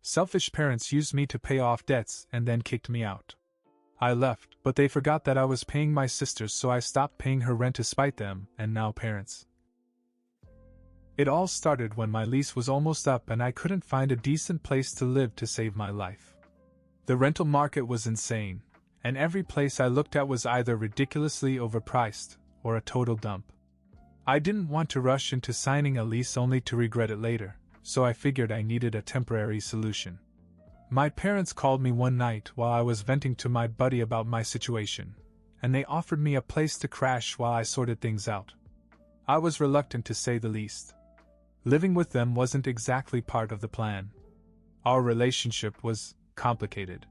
Selfish parents used me to pay off debts and then kicked me out. I left, but they forgot that I was paying my sisters, so I stopped paying her rent to spite them, and now parents. It all started when my lease was almost up and I couldn't find a decent place to live to save my life. The rental market was insane, and every place I looked at was either ridiculously overpriced or a total dump. I didn't want to rush into signing a lease only to regret it later, so I figured I needed a temporary solution. My parents called me one night while I was venting to my buddy about my situation, and they offered me a place to crash while I sorted things out. I was reluctant, to say the least. Living with them wasn't exactly part of the plan. Our relationship was complicated.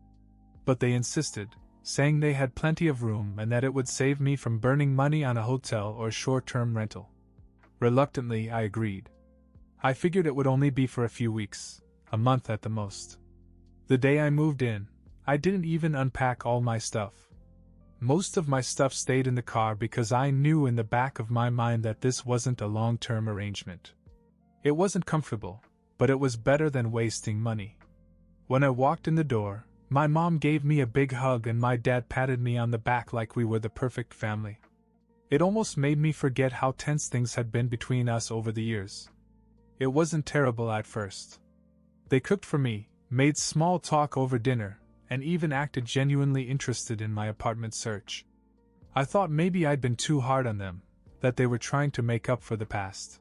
But they insisted, saying they had plenty of room and that it would save me from burning money on a hotel or short-term rental. Reluctantly, I agreed. I figured it would only be for a few weeks, a month at the most. The day I moved in, I didn't even unpack all my stuff. Most of my stuff stayed in the car because I knew in the back of my mind that this wasn't a long-term arrangement. It wasn't comfortable, but it was better than wasting money. When I walked in the door, my mom gave me a big hug and my dad patted me on the back like we were the perfect family. It almost made me forget how tense things had been between us over the years. It wasn't terrible at first. They cooked for me, made small talk over dinner, and even acted genuinely interested in my apartment search. I thought maybe I'd been too hard on them, that they were trying to make up for the past.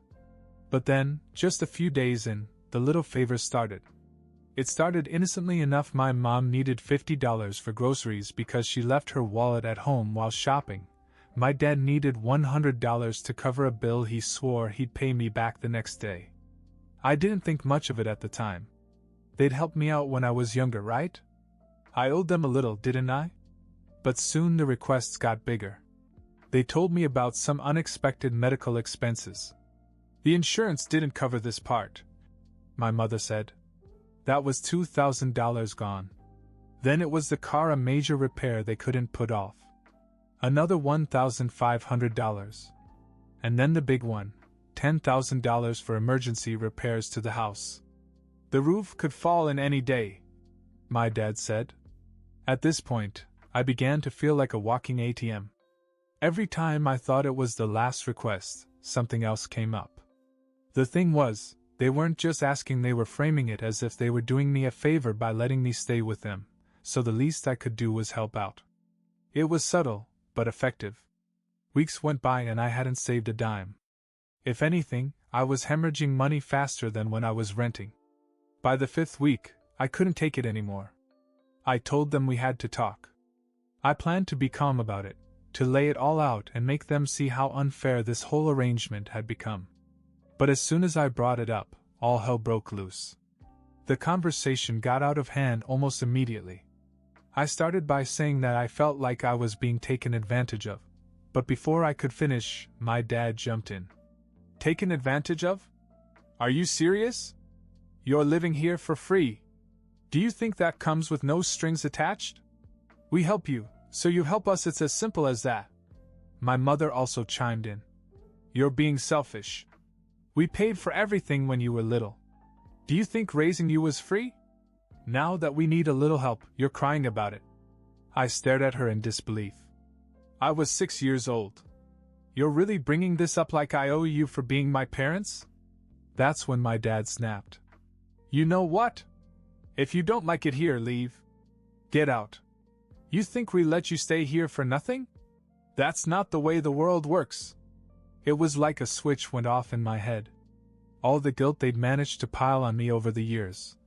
But then, just a few days in, the little favors started. It started innocently enough. My mom needed $50 for groceries because she left her wallet at home while shopping. My dad needed $100 to cover a bill he swore he'd pay me back the next day. I didn't think much of it at the time. They'd helped me out when I was younger, right? I owed them a little, didn't I? But soon the requests got bigger. They told me about some unexpected medical expenses. The insurance didn't cover this part, my mother said. That was $2,000 gone. Then it was the car, a major repair they couldn't put off. Another $1,500. And then the big one, $10,000 for emergency repairs to the house. The roof could fall in any day, my dad said. At this point, I began to feel like a walking ATM. Every time I thought it was the last request, something else came up. The thing was, they weren't just asking, they were framing it as if they were doing me a favor by letting me stay with them, so the least I could do was help out. It was subtle, but effective. Weeks went by and I hadn't saved a dime. If anything, I was hemorrhaging money faster than when I was renting. By the 5th week, I couldn't take it anymore. I told them we had to talk. I planned to be calm about it, to lay it all out and make them see how unfair this whole arrangement had become. But as soon as I brought it up, all hell broke loose. The conversation got out of hand almost immediately. I started by saying that I felt like I was being taken advantage of, but before I could finish, my dad jumped in. Taken advantage of? Are you serious? You're living here for free. Do you think that comes with no strings attached? We help you, so you help us. It's as simple as that. My mother also chimed in. You're being selfish. We paid for everything when you were little. Do you think raising you was free? Now that we need a little help, you're crying about it. I stared at her in disbelief. I was 6 years old. You're really bringing this up like I owe you for being my parents? That's when my dad snapped. You know what? If you don't like it here, leave. Get out. You think we let you stay here for nothing? That's not the way the world works. It was like a switch went off in my head. All the guilt they'd managed to pile on me over the years,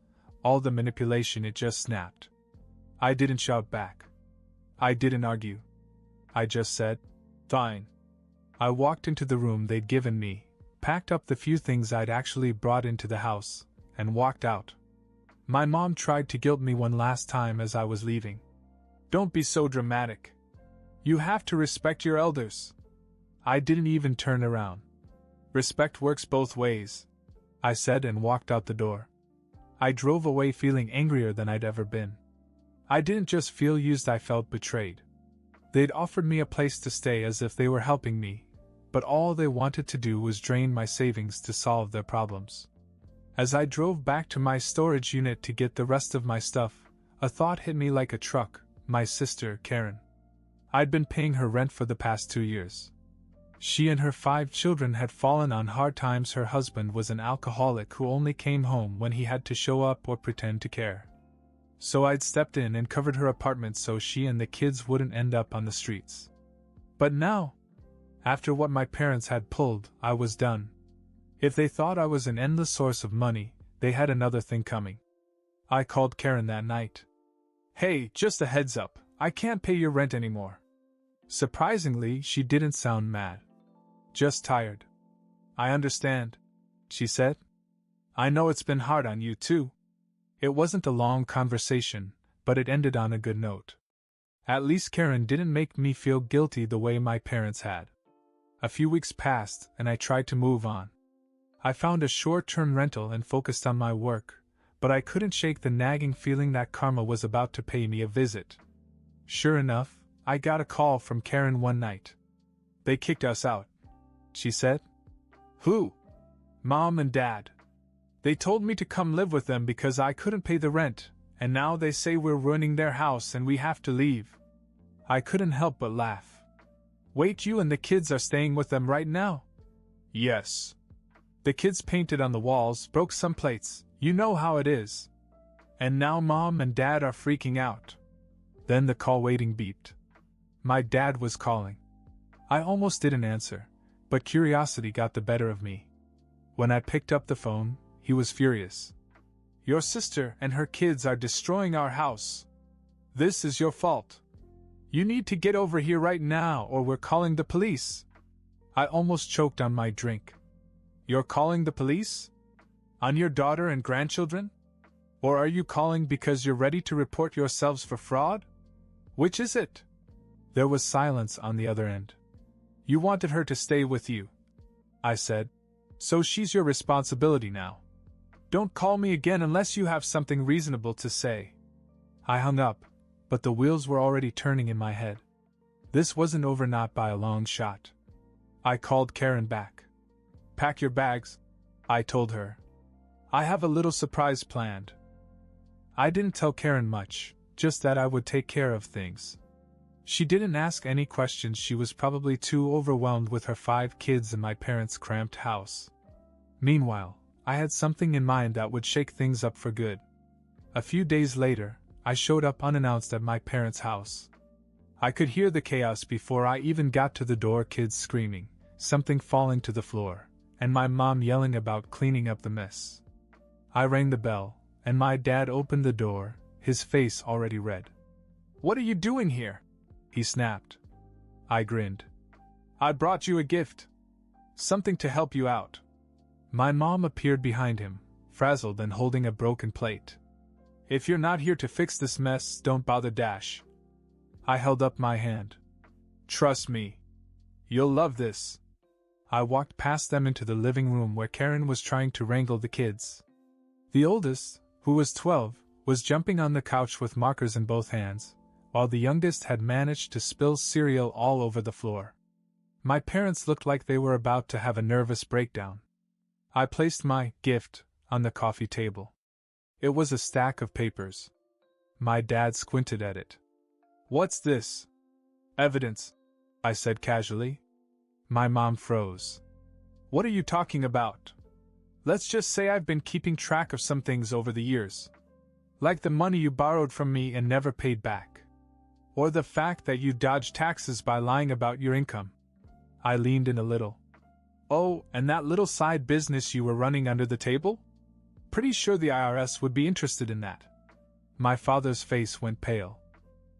all the manipulation, it just snapped. I didn't shout back. I didn't argue. I just said, fine. I walked into the room they'd given me, packed up the few things I'd actually brought into the house, and walked out. My mom tried to guilt me one last time as I was leaving. Don't be so dramatic. You have to respect your elders. I didn't even turn around. Respect works both ways, I said and walked out the door. I drove away feeling angrier than I'd ever been. I didn't just feel used, I felt betrayed. They'd offered me a place to stay as if they were helping me, but all they wanted to do was drain my savings to solve their problems. As I drove back to my storage unit to get the rest of my stuff, a thought hit me like a truck: my sister, Karen. I'd been paying her rent for the past 2 years. She and her 5 children had fallen on hard times. Her husband was an alcoholic who only came home when he had to show up or pretend to care. So I'd stepped in and covered her apartment so she and the kids wouldn't end up on the streets. But now, after what my parents had pulled, I was done. If they thought I was an endless source of money, they had another thing coming. I called Karen that night. "Hey, just a heads up, I can't pay your rent anymore." Surprisingly, she didn't sound mad. Just tired. "I understand," she said. "I know it's been hard on you too." It wasn't a long conversation, but it ended on a good note. At least Karen didn't make me feel guilty the way my parents had. A few weeks passed, and I tried to move on. I found a short-term rental and focused on my work, but I couldn't shake the nagging feeling that karma was about to pay me a visit. Sure enough, I got a call from Karen one night. "They kicked us out," she said. "Who?" "Mom and Dad. They told me to come live with them because I couldn't pay the rent, and now they say we're ruining their house and we have to leave." I couldn't help but laugh. "Wait, you and the kids are staying with them right now?" "Yes." "The kids painted on the walls, broke some plates, you know how it is. And now Mom and Dad are freaking out." Then the call waiting beeped. My dad was calling. I almost didn't answer, but curiosity got the better of me. When I picked up the phone, he was furious. "Your sister and her kids are destroying our house. This is your fault. You need to get over here right now or we're calling the police." I almost choked on my drink. "You're calling the police? On your daughter and grandchildren? Or are you calling because you're ready to report yourselves for fraud? Which is it?" There was silence on the other end. "You wanted her to stay with you," I said. "So she's your responsibility now. Don't call me again unless you have something reasonable to say." I hung up, but the wheels were already turning in my head. This wasn't over, not by a long shot. I called Karen back. "Pack your bags," I told her. "I have a little surprise planned." I didn't tell Karen much, just that I would take care of things. She didn't ask any questions. She was probably too overwhelmed with her 5 kids and my parents' cramped house. Meanwhile, I had something in mind that would shake things up for good. A few days later, I showed up unannounced at my parents' house. I could hear the chaos before I even got to the door: kids screaming, something falling to the floor, and my mom yelling about cleaning up the mess. I rang the bell, and my dad opened the door, his face already red. "What are you doing here?" he snapped. I grinned. "I brought you a gift. Something to help you out." My mom appeared behind him, frazzled and holding a broken plate. "If you're not here to fix this mess, don't bother, Dash." I held up my hand. "Trust me. You'll love this." I walked past them into the living room where Karen was trying to wrangle the kids. The oldest, who was 12, was jumping on the couch with markers in both hands, while the youngest had managed to spill cereal all over the floor. My parents looked like they were about to have a nervous breakdown. I placed my gift on the coffee table. It was a stack of papers. My dad squinted at it. "What's this?" "Evidence," I said casually. My mom froze. "What are you talking about?" "Let's just say I've been keeping track of some things over the years. Like the money you borrowed from me and never paid back. Or the fact that you dodged taxes by lying about your income." I leaned in a little. "Oh, and that little side business you were running under the table? Pretty sure the IRS would be interested in that." My father's face went pale.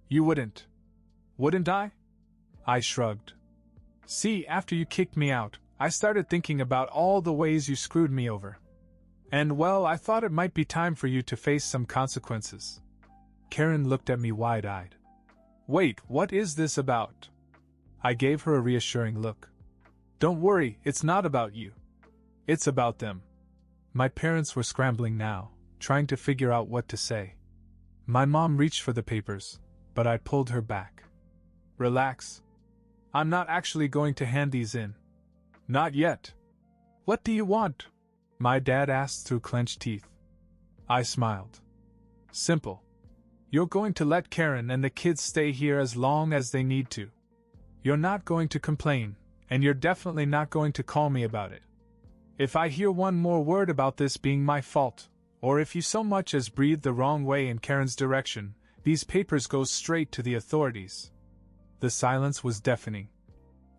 "You wouldn't." "Wouldn't I?" I shrugged. "See, after you kicked me out, I started thinking about all the ways you screwed me over. And well, I thought it might be time for you to face some consequences." Karen looked at me wide-eyed. "Wait, what is this about?" I gave her a reassuring look. "Don't worry, it's not about you. It's about them." My parents were scrambling now, trying to figure out what to say. My mom reached for the papers, but I pulled her back. "Relax. I'm not actually going to hand these in. Not yet." "What do you want?" My dad asked through clenched teeth. I smiled. Simple. You're going to let Karen and the kids stay here as long as they need to. You're not going to complain, and you're definitely not going to call me about it. If I hear one more word about this being my fault, or if you so much as breathe the wrong way in Karen's direction, these papers go straight to the authorities. The silence was deafening.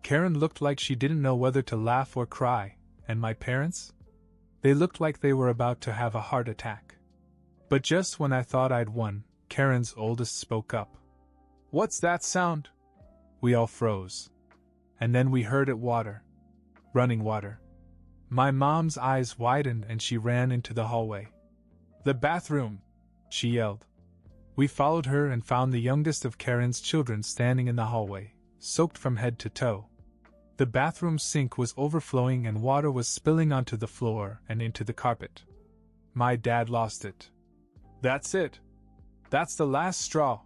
Karen looked like she didn't know whether to laugh or cry, and my parents? They looked like they were about to have a heart attack. But just when I thought I'd won, Karen's oldest spoke up. What's that sound? We all froze. And then we heard it water. Running water. My mom's eyes widened and she ran into the hallway. The bathroom! She yelled. We followed her and found the youngest of Karen's children standing in the hallway, soaked from head to toe. The bathroom sink was overflowing and water was spilling onto the floor and into the carpet. My dad lost it. That's it. That's the last straw.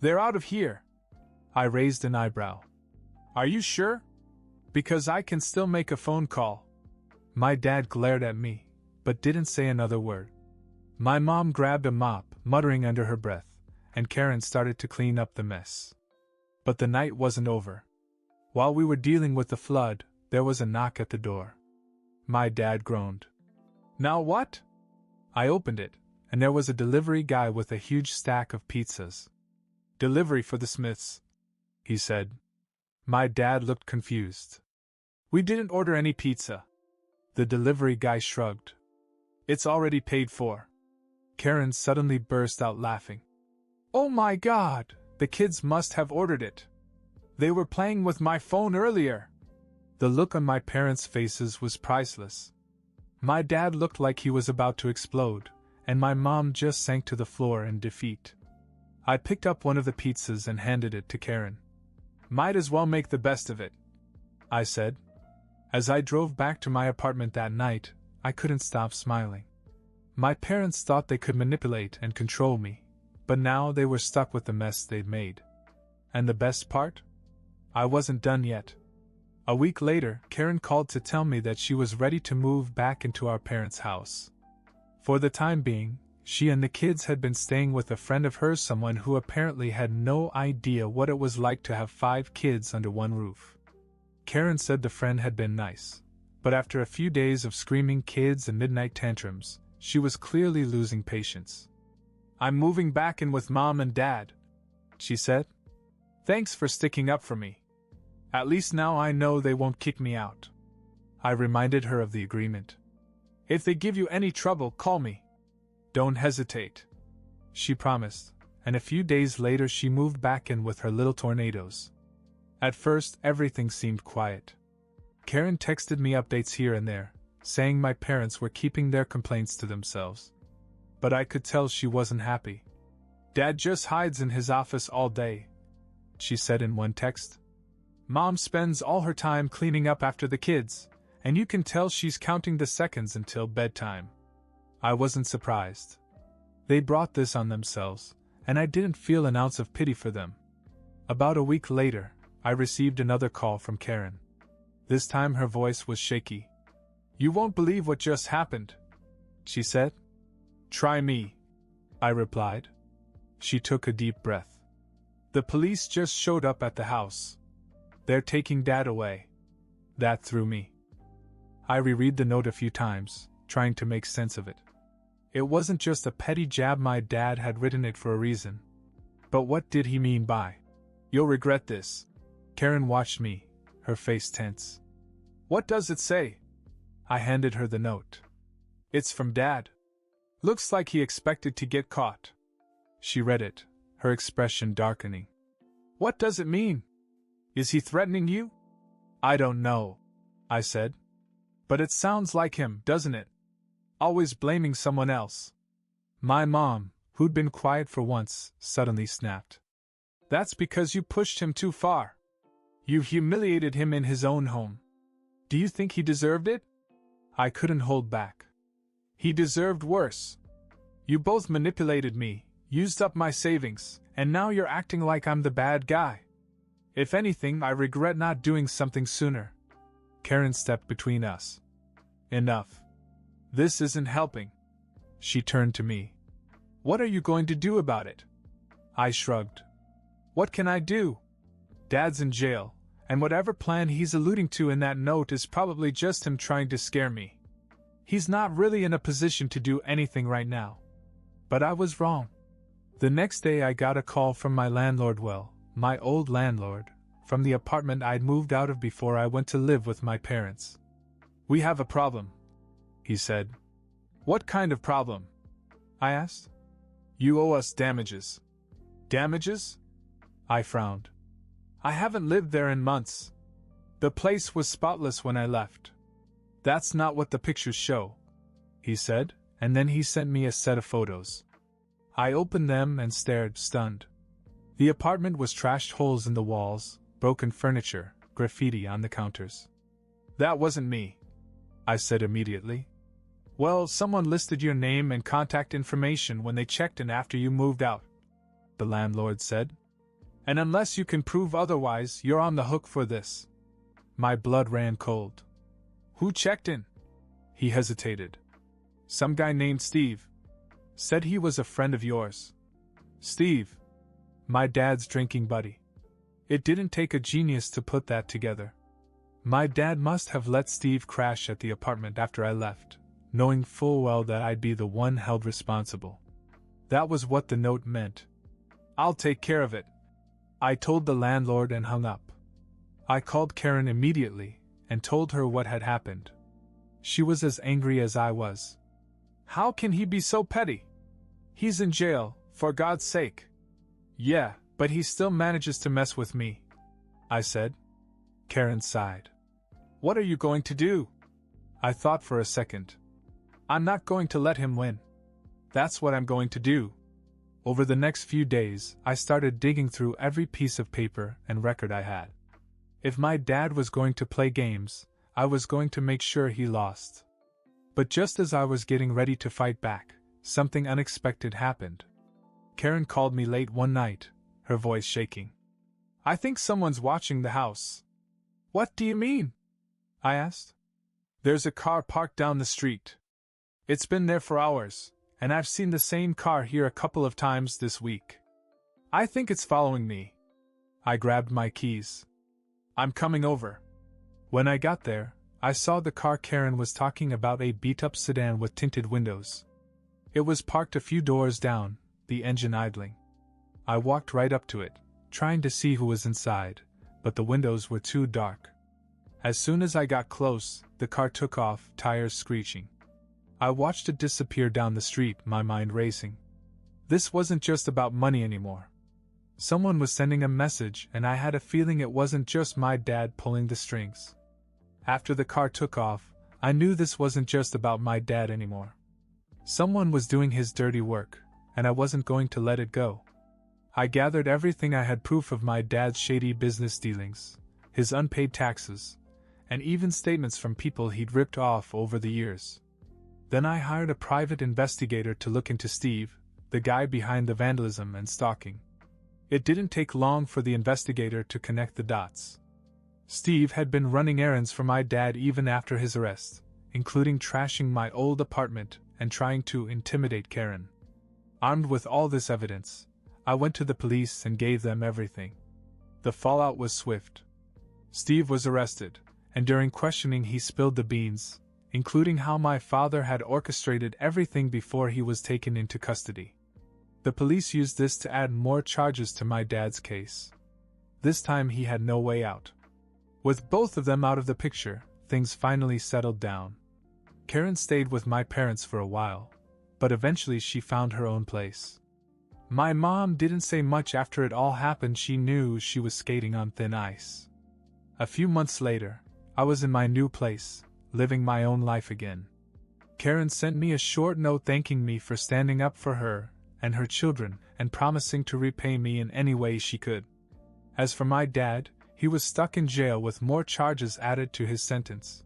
They're out of here. I raised an eyebrow. Are you sure? Because I can still make a phone call. My dad glared at me, but didn't say another word. My mom grabbed a mop, muttering under her breath, and Karen started to clean up the mess. But the night wasn't over. While we were dealing with the flood, there was a knock at the door. My dad groaned. Now what? I opened it, and there was a delivery guy with a huge stack of pizzas. Delivery for the Smiths, he said. My dad looked confused. We didn't order any pizza. The delivery guy shrugged. It's already paid for. Karen suddenly burst out laughing. Oh my God, the kids must have ordered it. They were playing with my phone earlier. The look on my parents' faces was priceless. My dad looked like he was about to explode, and my mom just sank to the floor in defeat. I picked up one of the pizzas and handed it to Karen. Might as well make the best of it, I said. As I drove back to my apartment that night, I couldn't stop smiling. My parents thought they could manipulate and control me, but now they were stuck with the mess they'd made. And the best part? I wasn't done yet. A week later, Karen called to tell me that she was ready to move back into our parents' house. For the time being, she and the kids had been staying with a friend of hers, someone who apparently had no idea what it was like to have 5 kids under one roof. Karen said the friend had been nice, but after a few days of screaming kids and midnight tantrums, she was clearly losing patience. I'm moving back in with Mom and Dad, she said. Thanks for sticking up for me. At least now I know they won't kick me out. I reminded her of the agreement. If they give you any trouble, call me. Don't hesitate, she promised, and a few days later she moved back in with her little tornadoes. At first, everything seemed quiet. Karen texted me updates here and there, saying my parents were keeping their complaints to themselves. But I could tell she wasn't happy. Dad just hides in his office all day, she said in one text. Mom spends all her time cleaning up after the kids, and you can tell she's counting the seconds until bedtime. I wasn't surprised. They brought this on themselves, and I didn't feel an ounce of pity for them. About a week later, I received another call from Karen. This time her voice was shaky. You won't believe what just happened, she said. Try me, I replied. She took a deep breath. The police just showed up at the house. They're taking Dad away. That threw me. I reread the note a few times, trying to make sense of it. It wasn't just a petty jab, my dad had written it for a reason. But what did he mean by, "You'll regret this"? Karen watched me, her face tense. What does it say? I handed her the note. It's from Dad. Looks like he expected to get caught. She read it, her expression darkening. What does it mean? Is he threatening you? I don't know, I said. But it sounds like him, doesn't it? Always blaming someone else. My mom, who'd been quiet for once, suddenly snapped. That's because you pushed him too far. You humiliated him in his own home. Do you think he deserved it? I couldn't hold back. He deserved worse. You both manipulated me, used up my savings, and now you're acting like I'm the bad guy. If anything, I regret not doing something sooner. Karen stepped between us. Enough. This isn't helping. She turned to me. What are you going to do about it? I shrugged. What can I do? Dad's in jail, and whatever plan he's alluding to in that note is probably just him trying to scare me. He's not really in a position to do anything right now. But I was wrong. The next day I got a call from my landlord, my old landlord, from the apartment I'd moved out of before I went to live with my parents. We have a problem, he said. What kind of problem? I asked. You owe us damages. Damages? I frowned. I haven't lived there in months. The place was spotless when I left. That's not what the pictures show, he said, and then he sent me a set of photos. I opened them and stared, stunned. The apartment was trashed, holes in the walls, broken furniture, graffiti on the counters. That wasn't me, I said immediately. Well, someone listed your name and contact information when they checked in after you moved out, the landlord said. And unless you can prove otherwise, you're on the hook for this. My blood ran cold. Who checked in? He hesitated. Some guy named Steve. Said he was a friend of yours. Steve. My dad's drinking buddy. It didn't take a genius to put that together. My dad must have let Steve crash at the apartment after I left, knowing full well that I'd be the one held responsible. That was what the note meant. I'll take care of it, I told the landlord and hung up. I called Karen immediately and told her what had happened. She was as angry as I was. How can he be so petty? He's in jail, for God's sake. Yeah, but he still manages to mess with me, I said. Karen sighed. What are you going to do? I thought for a second. I'm not going to let him win. That's what I'm going to do. Over the next few days, I started digging through every piece of paper and record I had. If my dad was going to play games, I was going to make sure he lost. But just as I was getting ready to fight back, something unexpected happened. Karen called me late one night, her voice shaking. I think someone's watching the house. What do you mean? I asked. There's a car parked down the street. It's been there for hours, and I've seen the same car here a couple of times this week. I think it's following me. I grabbed my keys. I'm coming over. When I got there, I saw the car Karen was talking about, a beat-up sedan with tinted windows. It was parked a few doors down, the engine idling. I walked right up to it, trying to see who was inside, but the windows were too dark. As soon as I got close, the car took off, tires screeching. I watched it disappear down the street, my mind racing. This wasn't just about money anymore. Someone was sending a message, and I had a feeling it wasn't just my dad pulling the strings. After the car took off, I knew this wasn't just about my dad anymore. Someone was doing his dirty work, and I wasn't going to let it go. I gathered everything I had, proof of my dad's shady business dealings, his unpaid taxes, and even statements from people he'd ripped off over the years. Then I hired a private investigator to look into Steve, the guy behind the vandalism and stalking. It didn't take long for the investigator to connect the dots. Steve had been running errands for my dad even after his arrest, including trashing my old apartment and trying to intimidate Karen. Armed with all this evidence, I went to the police and gave them everything. The fallout was swift. Steve was arrested, and during questioning he spilled the beans, including how my father had orchestrated everything before he was taken into custody. The police used this to add more charges to my dad's case. This time he had no way out. With both of them out of the picture, things finally settled down. Karen stayed with my parents for a while, but eventually she found her own place. My mom didn't say much after it all happened. She knew she was skating on thin ice. A few months later, I was in my new place, living my own life again. Karen sent me a short note thanking me for standing up for her and her children and promising to repay me in any way she could. As for my dad, he was stuck in jail with more charges added to his sentence.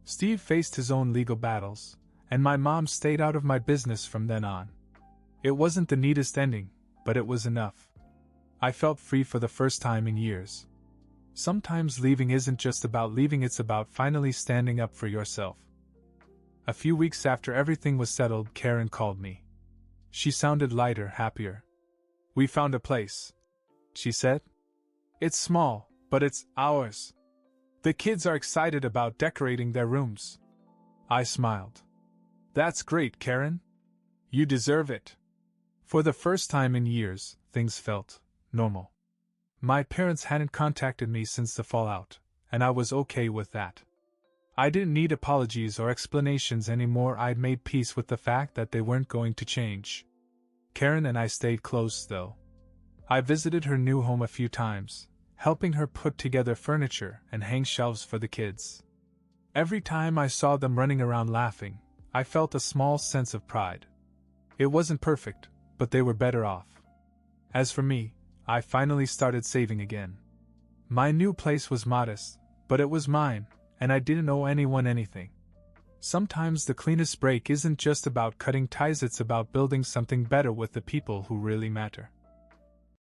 Steve faced his own legal battles, and my mom stayed out of my business from then on. It wasn't the neatest ending, but it was enough. I felt free for the first time in years. Sometimes leaving isn't just about leaving, it's about finally standing up for yourself. A few weeks after everything was settled, Karen called me. She sounded lighter, happier. "We found a place," she said. "It's small, but it's ours. The kids are excited about decorating their rooms." I smiled. "That's great, Karen. You deserve it." For the first time in years, things felt normal. My parents hadn't contacted me since the fallout, and I was okay with that. I didn't need apologies or explanations anymore. I'd made peace with the fact that they weren't going to change. Karen and I stayed close, though. I visited her new home a few times, helping her put together furniture and hang shelves for the kids. Every time I saw them running around laughing, I felt a small sense of pride. It wasn't perfect, but they were better off. As for me, I finally started saving again. My new place was modest, but it was mine, and I didn't owe anyone anything. Sometimes the cleanest break isn't just about cutting ties, it's about building something better with the people who really matter.